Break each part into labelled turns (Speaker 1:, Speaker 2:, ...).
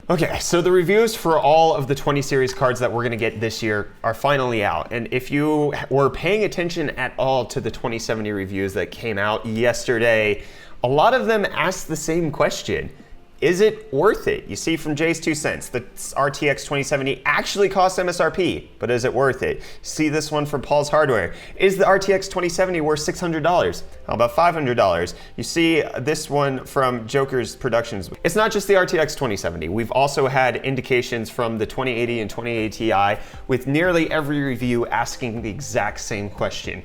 Speaker 1: Okay, so the reviews for all of the 20 series cards that we're gonna get this year are finally out. And if you were paying attention at all to the 2070 reviews that came out yesterday, a lot of them asked the same question. Is it worth it? You see from Jay's 2 cents, the RTX 2070 actually costs MSRP, but is it worth it? See this one from Paul's Hardware. Is the RTX 2070 worth $600? How about $500? You see this one from Joker's Productions. It's not just the RTX 2070. We've also had indications from the 2080 and 2080 Ti with nearly every review asking the exact same question.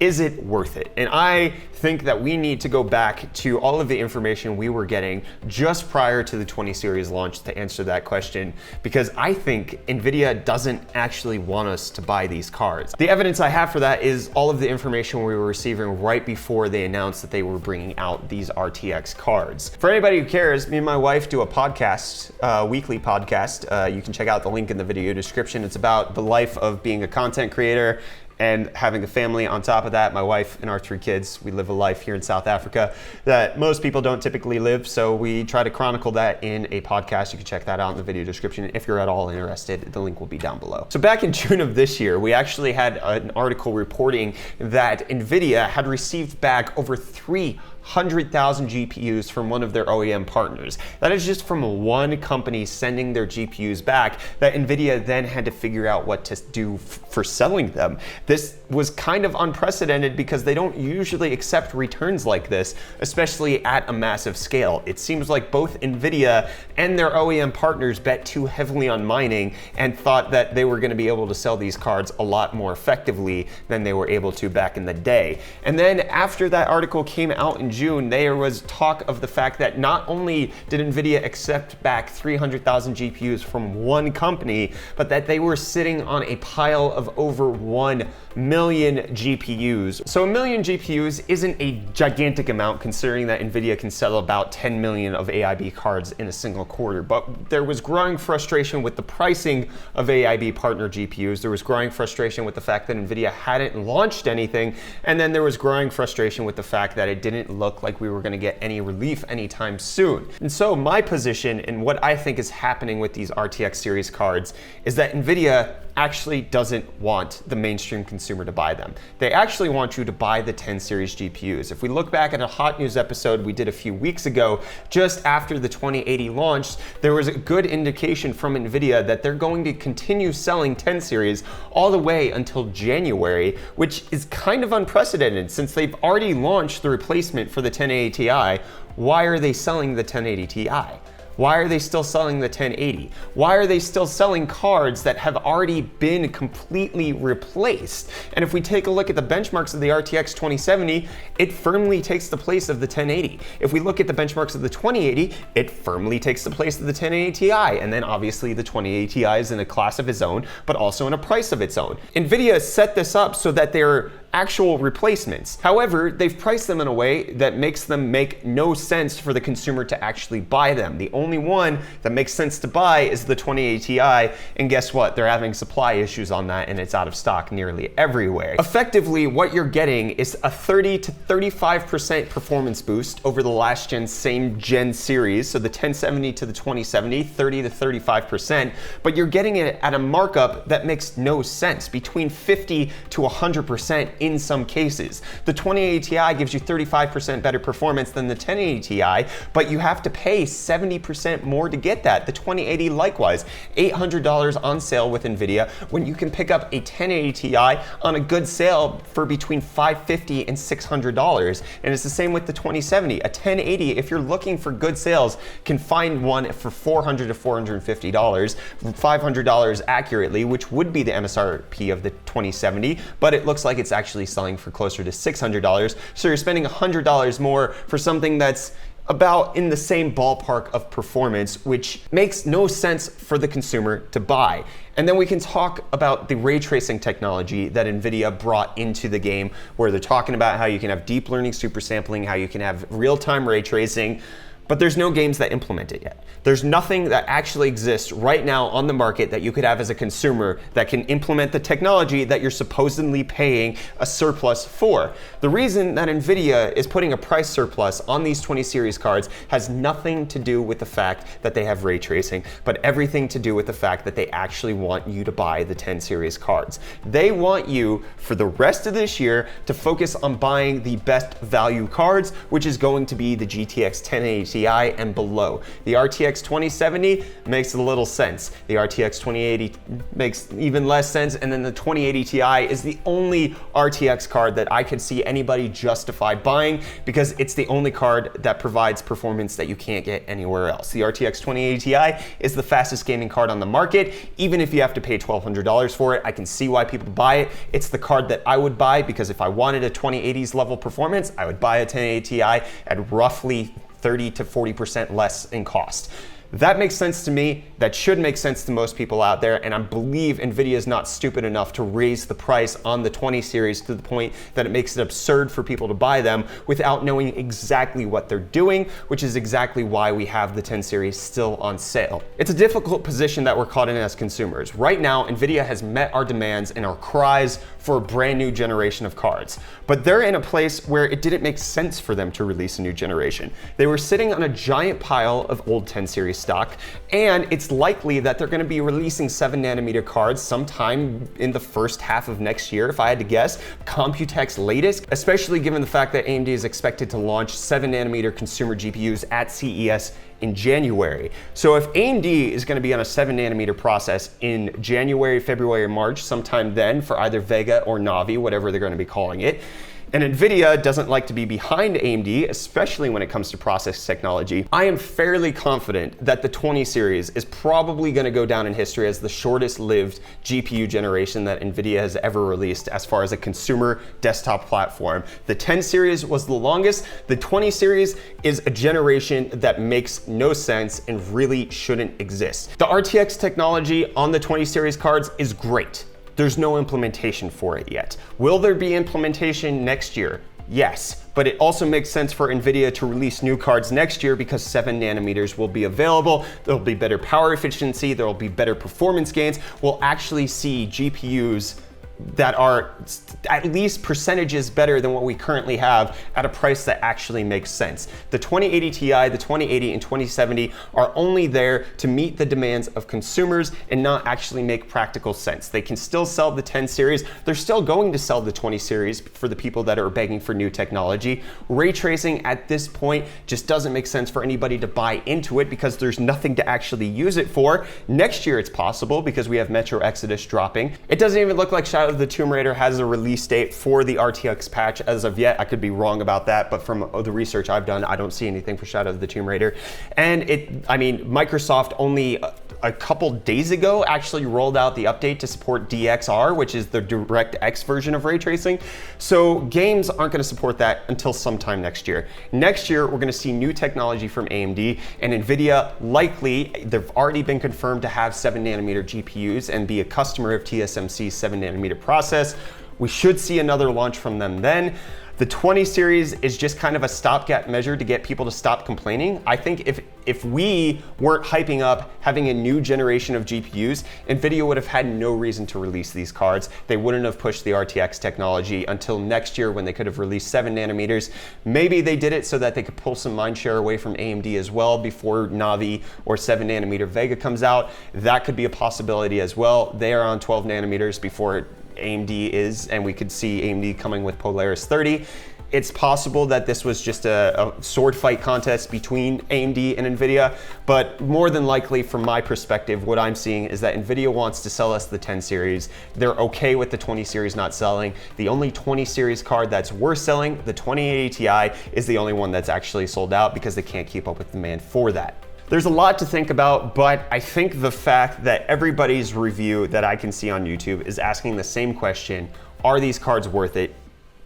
Speaker 1: Is it worth it? And I think that we need to go back to all of the information we were getting just prior to the 20 series launch to answer that question, because I think Nvidia doesn't actually want us to buy these cards. The evidence I have for that is all of the information we were receiving right before they announced that they were bringing out these RTX cards. For anybody who cares, me and my wife do a podcast, weekly podcast. You can check out the link in the video description. It's about the life of being a content creator and having a family on top of that. My wife and our 3 kids, we live a life here in South Africa that most people don't typically live, so we try to chronicle that in a podcast. You can check that out in the video description if you're at all interested. The link will be down below. So back in June of this year, we actually had an article reporting that Nvidia had received back over 300,000 GPUs from one of their OEM partners. That is just from one company sending their GPUs back that Nvidia then had to figure out what to do for selling them. This was kind of unprecedented because they don't usually accept returns like this, especially at a massive scale. It seems like both Nvidia and their OEM partners bet too heavily on mining and thought that they were going to be able to sell these cards a lot more effectively than they were able to back in the day. And then after that article came out in June, there was talk of the fact that not only did Nvidia accept back 300,000 GPUs from one company, but that they were sitting on a pile of over 1 million GPUs. So 1 million GPUs isn't a gigantic amount considering that Nvidia can sell about 10 million of AIB cards in a single quarter, but there was growing frustration with the pricing of AIB partner GPUs. There was growing frustration with the fact that Nvidia hadn't launched anything, and then there was growing frustration with the fact that it didn't look like we were going to get any relief anytime soon. And so my position and what I think is happening with these RTX series cards is that Nvidia actually doesn't want the mainstream consumer to buy them. They actually want you to buy the 10 series GPUs. If we look back at a hot news episode we did a few weeks ago, just after the 2080 launched, there was a good indication from Nvidia that they're going to continue selling 10 series all the way until January, which is kind of unprecedented since they've already launched the replacement for the 1080 Ti. Why are they selling the 1080 Ti? Why are they still selling the 1080? Why are they still selling cards that have already been completely replaced? And if we take a look at the benchmarks of the RTX 2070, it firmly takes the place of the 1080. If we look at the benchmarks of the 2080, it firmly takes the place of the 1080 Ti. And then obviously the 2080 Ti is in a class of its own, but also in a price of its own. Nvidia set this up so that they're actual replacements. However, they've priced them in a way that makes them make no sense for the consumer to actually buy them. The only one that makes sense to buy is the 2080 Ti, and guess what? They're having supply issues on that and it's out of stock nearly everywhere. Effectively, what you're getting is a 30 to 35% performance boost over the last gen same gen series, so the 1070 to the 2070, 30 to 35%, but you're getting it at a markup that makes no sense, between 50 to 100% in some cases. The 2080 Ti gives you 35% better performance than the 1080 Ti, but you have to pay 70% more to get that. The 2080 likewise, $800 on sale with Nvidia, when you can pick up a 1080 Ti on a good sale for between $550 and $600. And it's the same with the 2070. A 1080, if you're looking for good sales, can find one for $400 to $450, $500 accurately, which would be the MSRP of the 2070, but it looks like it's actually selling for closer to $600. So you're spending $100 more for something that's about in the same ballpark of performance, which makes no sense for the consumer to buy. And then we can talk about the ray tracing technology that Nvidia brought into the game, where they're talking about how you can have deep learning super sampling, how you can have real-time ray tracing. but there's no games that implement it yet. There's nothing that actually exists right now on the market that you could have as a consumer that can implement the technology that you're supposedly paying a surplus for. The reason that Nvidia is putting a price surplus on these 20 series cards has nothing to do with the fact that they have ray tracing, but everything to do with the fact that they actually want you to buy the 10 series cards. They want you, for the rest of this year, to focus on buying the best value cards, which is going to be the GTX 1080 Ti and below. The RTX 2070 makes a little sense. The RTX 2080 makes even less sense, and then the 2080 Ti is the only RTX card that I could see anybody justify buying because it's the only card that provides performance that you can't get anywhere else. The RTX 2080 Ti is the fastest gaming card on the market. Even if you have to pay $1,200 for it, I can see why people buy it. It's the card that I would buy because if I wanted a 2080s level performance, I would buy a 1080 Ti at roughly 30 to 40% less in cost. That makes sense to me. That should make sense to most people out there, and I believe Nvidia is not stupid enough to raise the price on the 20 series to the point that it makes it absurd for people to buy them without knowing exactly what they're doing, which is exactly why we have the 10 series still on sale. It's a difficult position that we're caught in as consumers. Right now, Nvidia has met our demands and our cries for a brand new generation of cards, but they're in a place where it didn't make sense for them to release a new generation. They were sitting on a giant pile of old 10 series stock, and it's likely that they're going to be releasing 7nm cards sometime in the first half of next year, if I had to guess. Computex latest, especially given the fact that AMD is expected to launch 7nm consumer GPUs at CES in January. So if AMD is going to be on a 7nm process in January, February, March, sometime then for either Vega or Navi, whatever they're going to be calling it, and Nvidia doesn't like to be behind AMD, especially when it comes to process technology, I am fairly confident that the 20 series is probably going to go down in history as the shortest lived GPU generation that Nvidia has ever released as far as a consumer desktop platform. The 10 series was the longest. The 20 series is a generation that makes no sense and really shouldn't exist. The RTX technology on the 20 series cards is great. There's no implementation for it yet. Will there be implementation next year? Yes, but it also makes sense for Nvidia to release new cards next year because 7nm will be available. There'll be better power efficiency, there'll be better performance gains. We'll actually see GPUs that are at least percentages better than what we currently have at a price that actually makes sense. The 2080 Ti, the 2080 and 2070 are only there to meet the demands of consumers and not actually make practical sense. They can still sell the 10 series. They're still going to sell the 20 series for the people that are begging for new technology. Ray tracing at this point just doesn't make sense for anybody to buy into it because there's nothing to actually use it for. Next year it's possible because we have Metro Exodus dropping. It doesn't even look like Shadow of the Tomb Raider has a release date for the RTX patch as of yet. I could be wrong about that, but from the research I've done, I don't see anything for Shadow of the Tomb Raider. And Microsoft only a couple days ago actually rolled out the update to support DXR, which is the DirectX version of ray tracing. So games aren't going to support that until sometime next year. Next year, we're going to see new technology from AMD, and Nvidia likely, they've already been confirmed to have 7nm GPUs and be a customer of TSMC's 7nm process. We should see another launch from them then. The 20 series is just kind of a stopgap measure to get people to stop complaining. I think if we weren't hyping up having a new generation of GPUs, Nvidia would have had no reason to release these cards. They wouldn't have pushed the RTX technology until next year when they could have released 7nm. Maybe they did it so that they could pull some mindshare away from AMD as well before Navi or 7nm Vega comes out. That could be a possibility as well. They are on 12nm before AMD is, and we could see AMD coming with Polaris 30. It's possible that this was just a sword fight contest between AMD and Nvidia, but more than likely, from my perspective, what I'm seeing is that Nvidia wants to sell us the 10 series. They're okay with the 20 series not selling. The only 20 series card that's worth selling, the 2080 Ti, is the only one that's actually sold out because they can't keep up with demand for that. There's a lot to think about, but I think the fact that everybody's review that I can see on YouTube is asking the same question, are these cards worth it?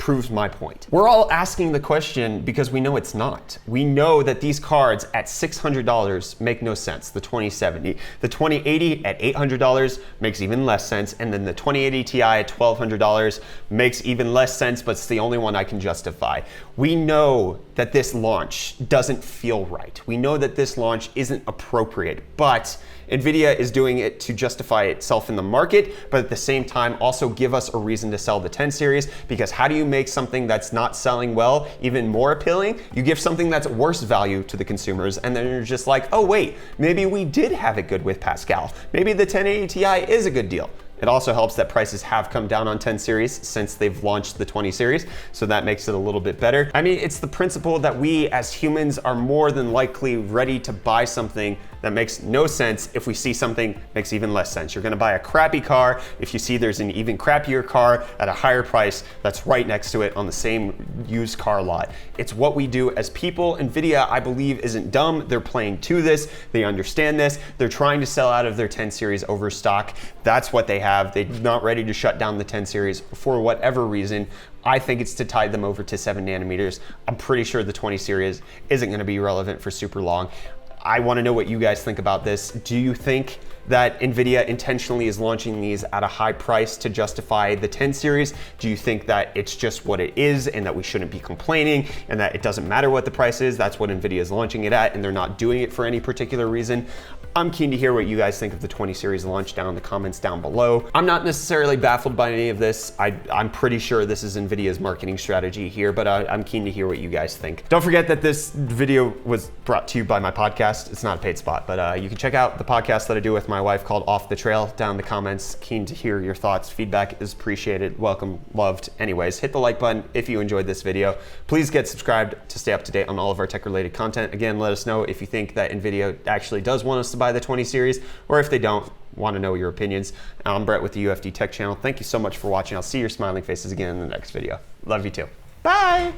Speaker 1: proves my point. We're all asking the question because we know it's not. We know that these cards at $600 make no sense, the 2070. The 2080 at $800 makes even less sense, and then the 2080 Ti at $1,200 makes even less sense, but it's the only one I can justify. We know that this launch doesn't feel right. We know that this launch isn't appropriate, but Nvidia is doing it to justify itself in the market, but at the same time also give us a reason to sell the 10 series, because how do you make something that's not selling well even more appealing? You give something that's worse value to the consumers, and then you're just like, oh wait, maybe we did have it good with Pascal. Maybe the 1080 Ti is a good deal. It also helps that prices have come down on 10 series since they've launched the 20 series, so that makes it a little bit better. I mean, it's the principle that we as humans are more than likely ready to buy something that makes no sense if we see something makes even less sense. You're gonna buy a crappy car if you see there's an even crappier car at a higher price that's right next to it on the same used car lot. It's what we do as people. Nvidia, I believe, isn't dumb. They're playing to this. They understand this. They're trying to sell out of their 10 series overstock. That's what they have. They're not ready to shut down the 10 series for whatever reason. I think it's to tide them over to 7 nanometers. I'm pretty sure the 20 series isn't gonna be relevant for super long. I wanna know what you guys think about this. Do you think that Nvidia intentionally is launching these at a high price to justify the 10 series? Do you think that it's just what it is and that we shouldn't be complaining and that it doesn't matter what the price is? That's what Nvidia is launching it at and they're not doing it for any particular reason. I'm keen to hear what you guys think of the 20 series launch down in the comments down below. I'm not necessarily baffled by any of this. I'm pretty sure this is Nvidia's marketing strategy here, but I'm keen to hear what you guys think. Don't forget that this video was brought to you by my podcast. It's not a paid spot, but you can check out the podcast that I do with my wife called Off the Trail down in the comments. Keen to hear your thoughts. Feedback is appreciated, welcome, loved. Anyways, hit the like button if you enjoyed this video. Please get subscribed to stay up to date on all of our tech related content. Again, let us know if you think that Nvidia actually does want us to buy the 20 series, or if they don't, want to know your opinions. I'm Brett with the UFD Tech Channel. Thank you so much for watching. I'll see your smiling faces again in the next video. Love you too. Bye.